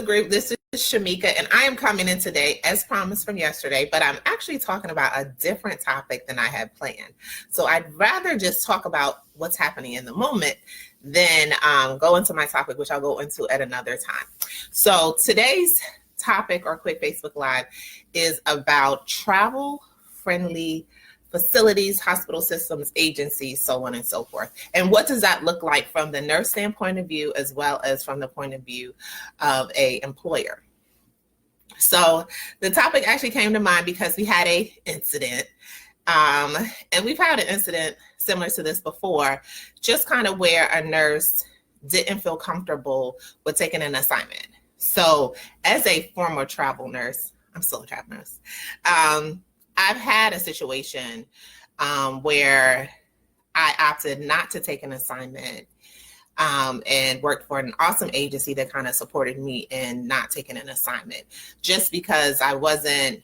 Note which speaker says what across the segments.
Speaker 1: group. This is Shamika, and I am coming in today as promised from yesterday, but I'm actually talking about a different topic than I had planned. So I'd rather just talk about what's happening in the moment than go into my topic, which I'll go into at another time. So today's topic or quick Facebook Live is about travel-friendly facilities, hospital systems, agencies, so on and so forth. And what does that look like from the nurse standpoint of view, as well as from the point of view of a employer? So the topic actually came to mind because we had a incident, and we've had an incident similar to this before, just kind of where a nurse didn't feel comfortable with taking an assignment. So as a former travel nurse, I'm still a travel nurse, I've had a situation where I opted not to take an assignment and worked for an awesome agency that kind of supported me in not taking an assignment just because I wasn't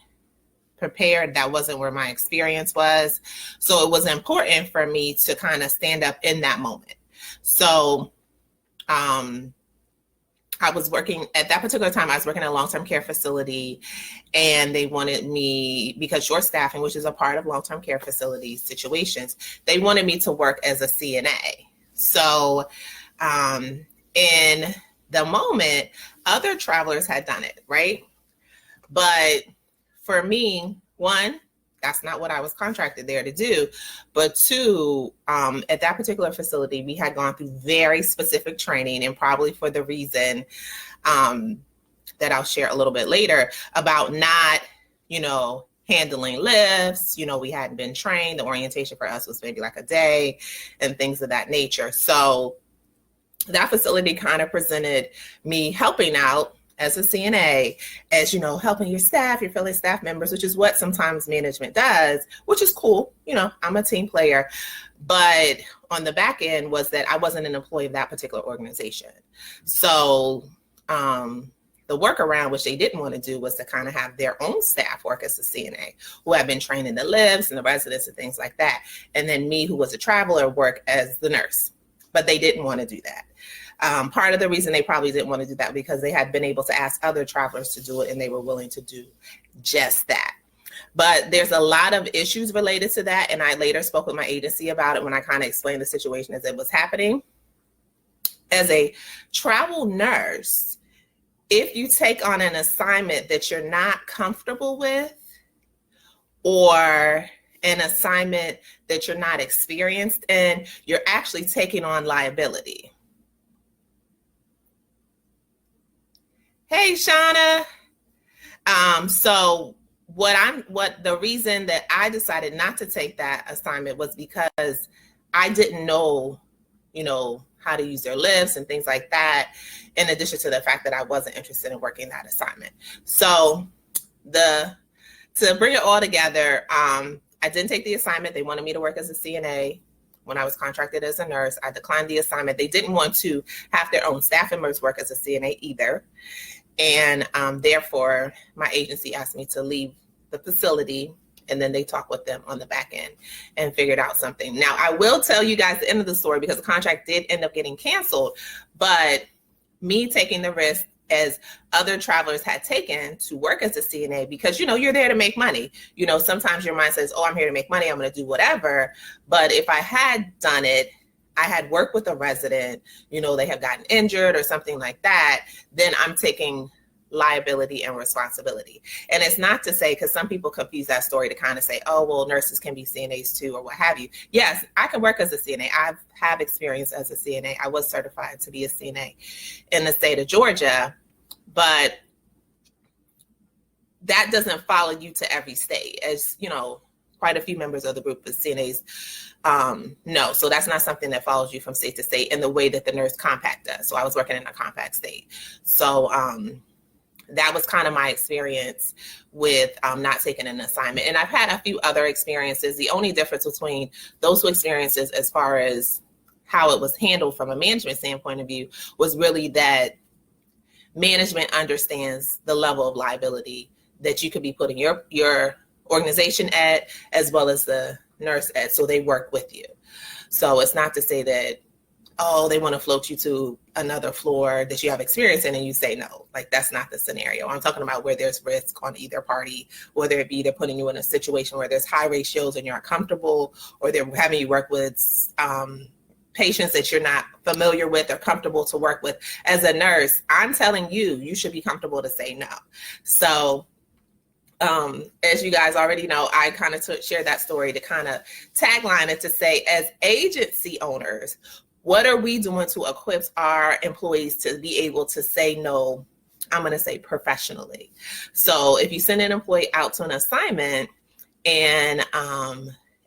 Speaker 1: prepared. That wasn't where my experience was. So it was important for me to kind of stand up in that moment. So I was working at that particular time, I was working at a long-term care facility, and they wanted me, because short staffing, which is a part of long-term care facility situations, they wanted me to work as a CNA. So in the moment, other travelers had done it, right? But for me, one, that's not what I was contracted there to do. But two, at that particular facility, we had gone through very specific training, and probably for the reason that I'll share a little bit later about not, handling lifts. We hadn't been trained. The orientation for us was maybe like a day and things of that nature. So that facility kind of presented me helping out as a CNA, as helping your staff, your fellow staff members, which is what sometimes management does, which is cool. I'm a team player. But on the back end was that I wasn't an employee of that particular organization. So the workaround, which they didn't want to do, was to kind of have their own staff work as a CNA who had been trained in the lifts and the residents and things like that. And then me, who was a traveler, work as the nurse. But they didn't want to do that. Part of the reason they probably didn't want to do that because they had been able to ask other travelers to do it, and they were willing to do just that. But there's a lot of issues related to that, and I later spoke with my agency about it when I kind of explained the situation as it was happening. As a travel nurse, if you take on an assignment that you're not comfortable with, or an assignment that you're not experienced in, you're actually taking on liability. Hey, Shauna. So the reason that I decided not to take that assignment was because I didn't know, how to use their lifts and things like that, in addition to the fact that I wasn't interested in working that assignment. So to bring it all together, I didn't take the assignment. They wanted me to work as a CNA when I was contracted as a nurse. I declined the assignment. They didn't want to have their own staff members work as a CNA either. And therefore, my agency asked me to leave the facility, and then they talked with them on the back end and figured out something. Now, I will tell you guys the end of the story because the contract did end up getting canceled, but me taking the risk as other travelers had taken to work as a CNA, because, you're there to make money. Sometimes your mind says, oh, I'm here to make money, I'm going to do whatever. But if I had done it, I had worked with a resident, they have gotten injured or something like that, then I'm taking liability and responsibility. And it's not to say, because some people confuse that story to kind of say, oh, well, nurses can be CNAs too, or what have you. Yes, I can work as a CNA. I have experience as a CNA. I was certified to be a CNA in the state of Georgia, but that doesn't follow you to every state. As quite a few members of the group of CNAs no. So that's not something that follows you from state to state in the way that the nurse compact does. So I was working in a compact state. So that was kind of my experience with not taking an assignment. And I've had a few other experiences. The only difference between those two experiences as far as how it was handled from a management standpoint of view was really that management understands the level of liability that you could be putting your organization at, as well as the nurse at, so they work with you. So it's not to say that oh, they want to float you to another floor that you have experience in, and you say no. Like, that's not the scenario. I'm talking about where there's risk on either party, whether it be they're putting you in a situation where there's high ratios and you're uncomfortable, or they're having you work with patients that you're not familiar with or comfortable to work with. As a nurse, I'm telling you, you should be comfortable to say no. So as you guys already know, I kind of shared that story to kind of tagline it to say, as agency owners, what are we doing to equip our employees to be able to say no? I'm going to say professionally. So if you send an employee out to an assignment and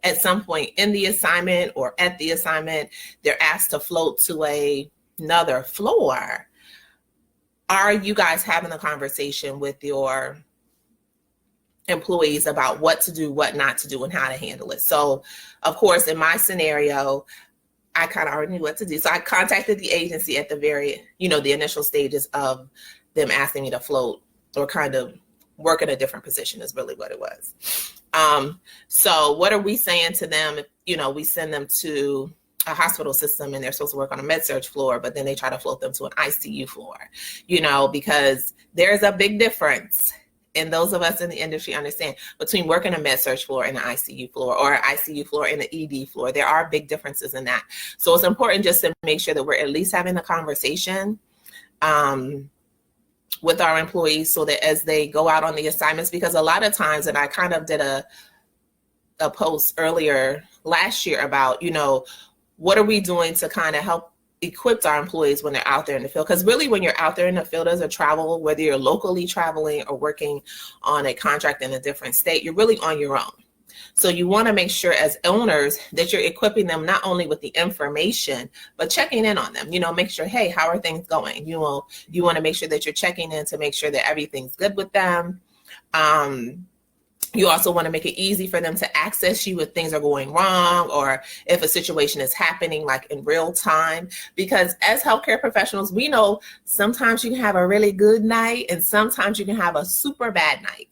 Speaker 1: at some point in the assignment or at the assignment, they're asked to float to another floor, are you guys having a conversation with your employees about what to do, what not to do, and how to handle it? So, of course, in my scenario, I kind of already knew what to do. So I contacted the agency at the the initial stages of them asking me to float or kind of work in a different position is really what it was. So what are we saying to them? If, we send them to a hospital system and they're supposed to work on a med-surg floor, but then they try to float them to an ICU floor, because there's a big difference. And those of us in the industry understand between working a med-surg floor and an ICU floor, or an ICU floor and an ED floor. There are big differences in that. So it's important just to make sure that we're at least having a conversation with our employees so that as they go out on the assignments, because a lot of times, and I kind of did a post earlier last year about, what are we doing to kind of help equip our employees when they're out there in the field? Because really, when you're out there in the field as a travel, whether you're locally traveling or working on a contract in a different state, you're really on your own. So you want to make sure as owners that you're equipping them not only with the information, but checking in on them, make sure, hey, how are things going? You want to make sure that you're checking in to make sure that everything's good with them. You also want to make it easy for them to access you if things are going wrong or if a situation is happening like in real time. Because as healthcare professionals, we know sometimes you can have a really good night and sometimes you can have a super bad night.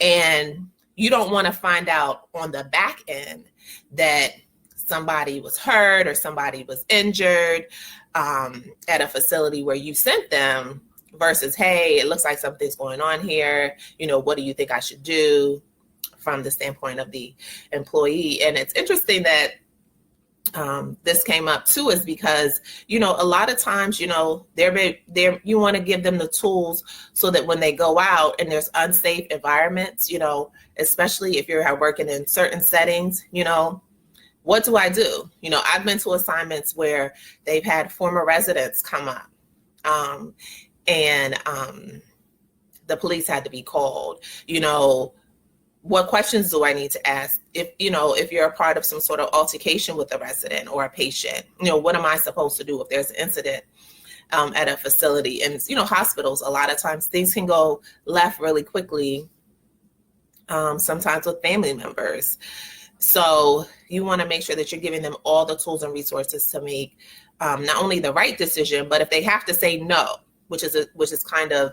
Speaker 1: And you don't want to find out on the back end that somebody was hurt or somebody was injured at a facility where you sent them versus, hey, it looks like something's going on here. What do you think I should do? From the standpoint of the employee. And it's interesting that this came up too, is because, a lot of times, you want to give them the tools so that when they go out and there's unsafe environments, especially if you're working in certain settings, what do I do? I've been to assignments where they've had former residents come up and the police had to be called, what questions do I need to ask if you're a part of some sort of altercation with a resident or a patient? What am I supposed to do if there's an incident at a facility? And hospitals, a lot of times things can go left really quickly, sometimes with family members. So you want to make sure that you're giving them all the tools and resources to make not only the right decision, but if they have to say no, which is kind of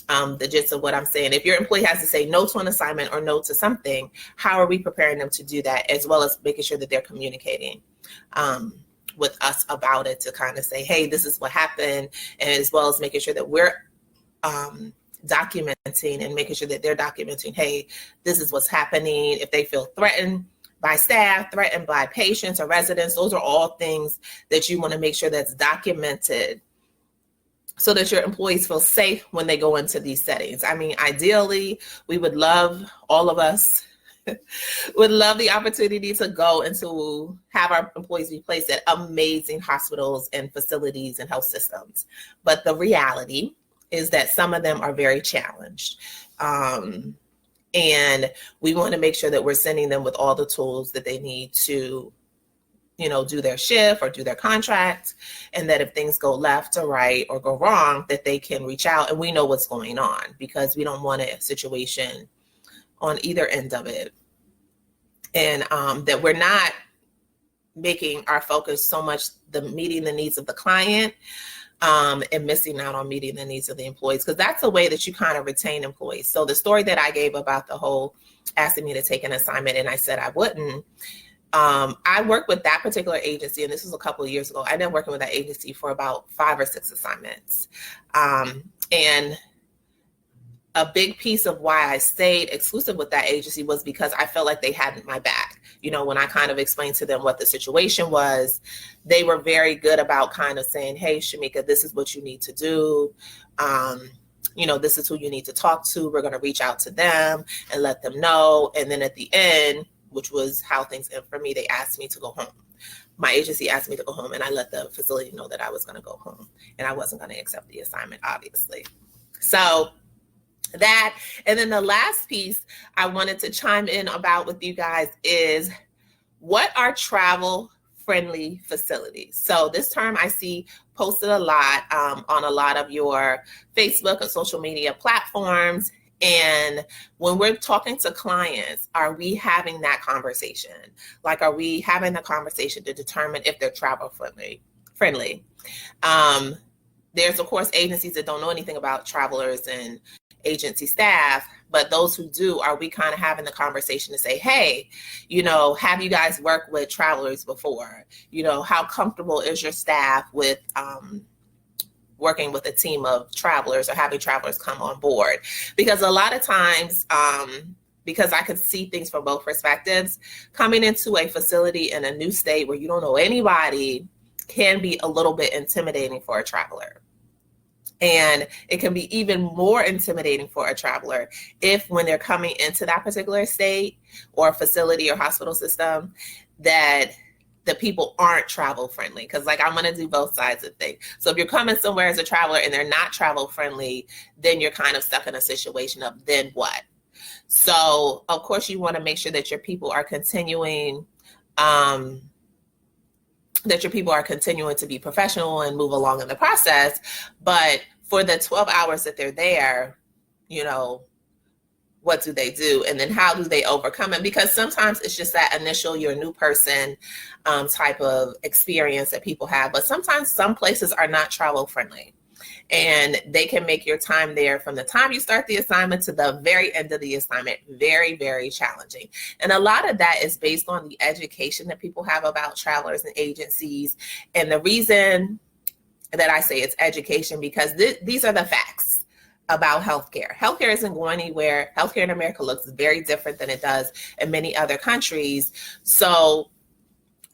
Speaker 1: the gist of what I'm saying. If your employee has to say no to an assignment or no to something, how are we preparing them to do that, as well as making sure that they're communicating with us about it to kind of say, hey, this is what happened, and as well as making sure that we're documenting and making sure that they're documenting, hey, this is what's happening. If they feel threatened by staff, threatened by patients or residents, those are all things that you want to make sure that's documented so that your employees feel safe when they go into these settings. I mean, ideally, we would love, all of us would love the opportunity to go and to have our employees be placed at amazing hospitals and facilities and health systems. But the reality is that some of them are very challenged. And we want to make sure that we're sending them with all the tools that they need to do their shift or do their contract, and that if things go left or right or go wrong, that they can reach out and we know what's going on, because we don't want a situation on either end of it. And that we're not making our focus so much meeting the needs of the client and missing out on meeting the needs of the employees, because that's a way that you kind of retain employees. So the story that I gave about the whole asking me to take an assignment and I said I wouldn't, I worked with that particular agency, and this was a couple of years ago. I ended up working with that agency for about 5 or 6 assignments. And a big piece of why I stayed exclusive with that agency was because I felt like they had my back. You know, when I kind of explained to them what the situation was, they were very good about kind of saying, hey, Shamika, this is what you need to do. You know, this is who you need to talk to. We're going to reach out to them and let them know. And then at the end, which was how things ended for me, they asked me to go home. My agency asked me to go home, and I let the facility know that I was going to go home and I wasn't going to accept the assignment, obviously. So that, and then the last piece I wanted to chime in about with you guys is, what are travel friendly facilities? So this term I see posted a lot on a lot of your Facebook and social media platforms. And when we're talking to clients, are we having that conversation? Like, are we having the conversation to determine if they're travel friendly? There's, of course, agencies that don't know anything about travelers and agency staff, but those who do, are we kind of having the conversation to say, hey, you know, have you guys worked with travelers before? You know, how comfortable is your staff with working with a team of travelers or having travelers come on board? Because a lot of times, because I could see things from both perspectives, coming into a facility in a new state where you don't know anybody can be a little bit intimidating for a traveler. And it can be even more intimidating for a traveler if, when they're coming into that particular state or facility or hospital system, that the people aren't travel friendly. Because, like, I'm going to do both sides of things. So if you're coming somewhere as a traveler and they're not travel friendly, then you're kind of stuck in a situation of then what? So, of course, you want to make sure that your people are continuing to be professional and move along in the process. But for the 12 hours that they're there, you know, what do they do? And then how do they overcome it? Because sometimes it's just that initial, you're a new person type of experience that people have. But sometimes some places are not travel friendly. And they can make your time there from the time you start the assignment to the very end of the assignment very, very challenging. And a lot of that is based on the education that people have about travelers and agencies. And the reason that I say it's education, because these are the facts about healthcare. Healthcare isn't going anywhere. Healthcare in America looks very different than it does in many other countries. So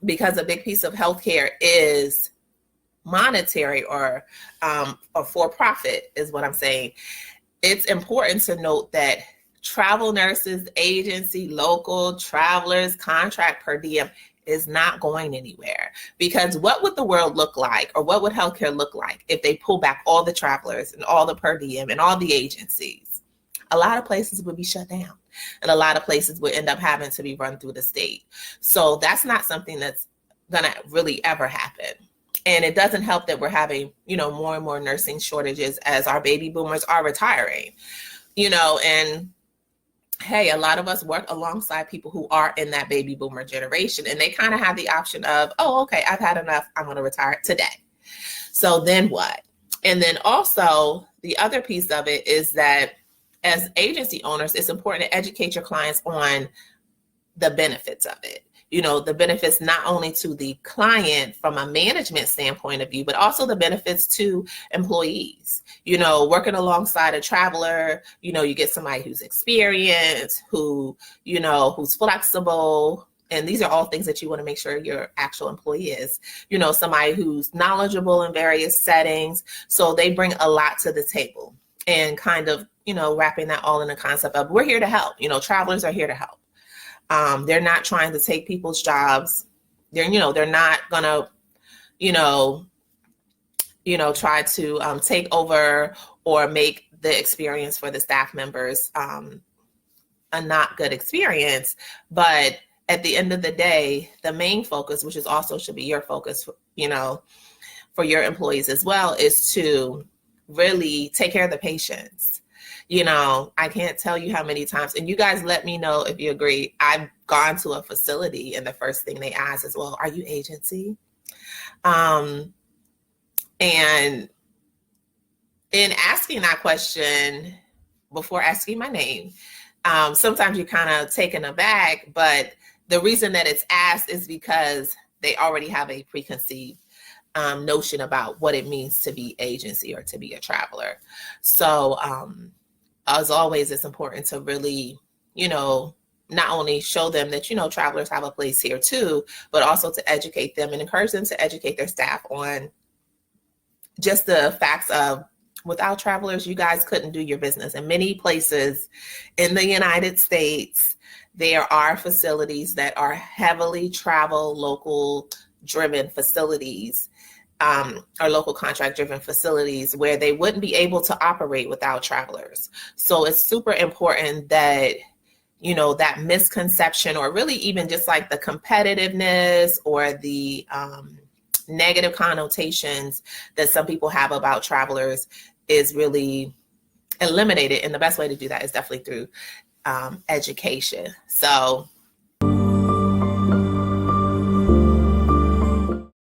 Speaker 1: because a big piece of healthcare is monetary or for profit is what I'm saying, it's important to note that travel nurses, agency, local, travelers, contract, per diem is not going anywhere. Because what would the world look like, or what would healthcare look like if they pull back all the travelers and all the per diem and all the agencies? A lot of places would be shut down, and a lot of places would end up having to be run through the state. So that's not something that's gonna really ever happen. And it doesn't help that we're having, you know, more and more nursing shortages as our baby boomers are retiring, you know, and hey, a lot of us work alongside people who are in that baby boomer generation, and they kind of have the option of, oh, okay, I've had enough, I'm going to retire today. So then what? And then also the other piece of it is that as agency owners, it's important to educate your clients on the benefits of it. You know, the benefits not only to the client from a management standpoint of view, but also the benefits to employees. You know, working alongside a traveler, you know, you get somebody who's experienced, who, you know, who's flexible. And these are all things that you want to make sure your actual employee is, you know, somebody who's knowledgeable in various settings. So they bring a lot to the table, and kind of, you know, wrapping that all in the concept of, we're here to help. You know, travelers are here to help. They're not trying to take people's jobs. They're not gonna, try to take over or make the experience for the staff members a not good experience. But at the end of the day, the main focus, which is also should be your focus, you know, for your employees as well, is to really take care of the patients. You know, I can't tell you how many times, and you guys let me know if you agree, I've gone to a facility and the first thing they ask is, well, are you agency? And in asking that question, before asking my name, sometimes you're kind of taken aback, but the reason that it's asked is because they already have a preconceived notion about what it means to be agency or to be a traveler. So as always, it's important to really, not only show them that, travelers have a place here too, but also to educate them and encourage them to educate their staff on just the facts of, without travelers, you guys couldn't do your business. In many places in the United States, there are facilities that are heavily travel, local driven facilities, or local contract driven facilities where they wouldn't be able to operate without travelers. So it's super important that, that misconception, or really even just like the competitiveness or the negative connotations that some people have about travelers, is really eliminated. And the best way to do that is definitely through education. So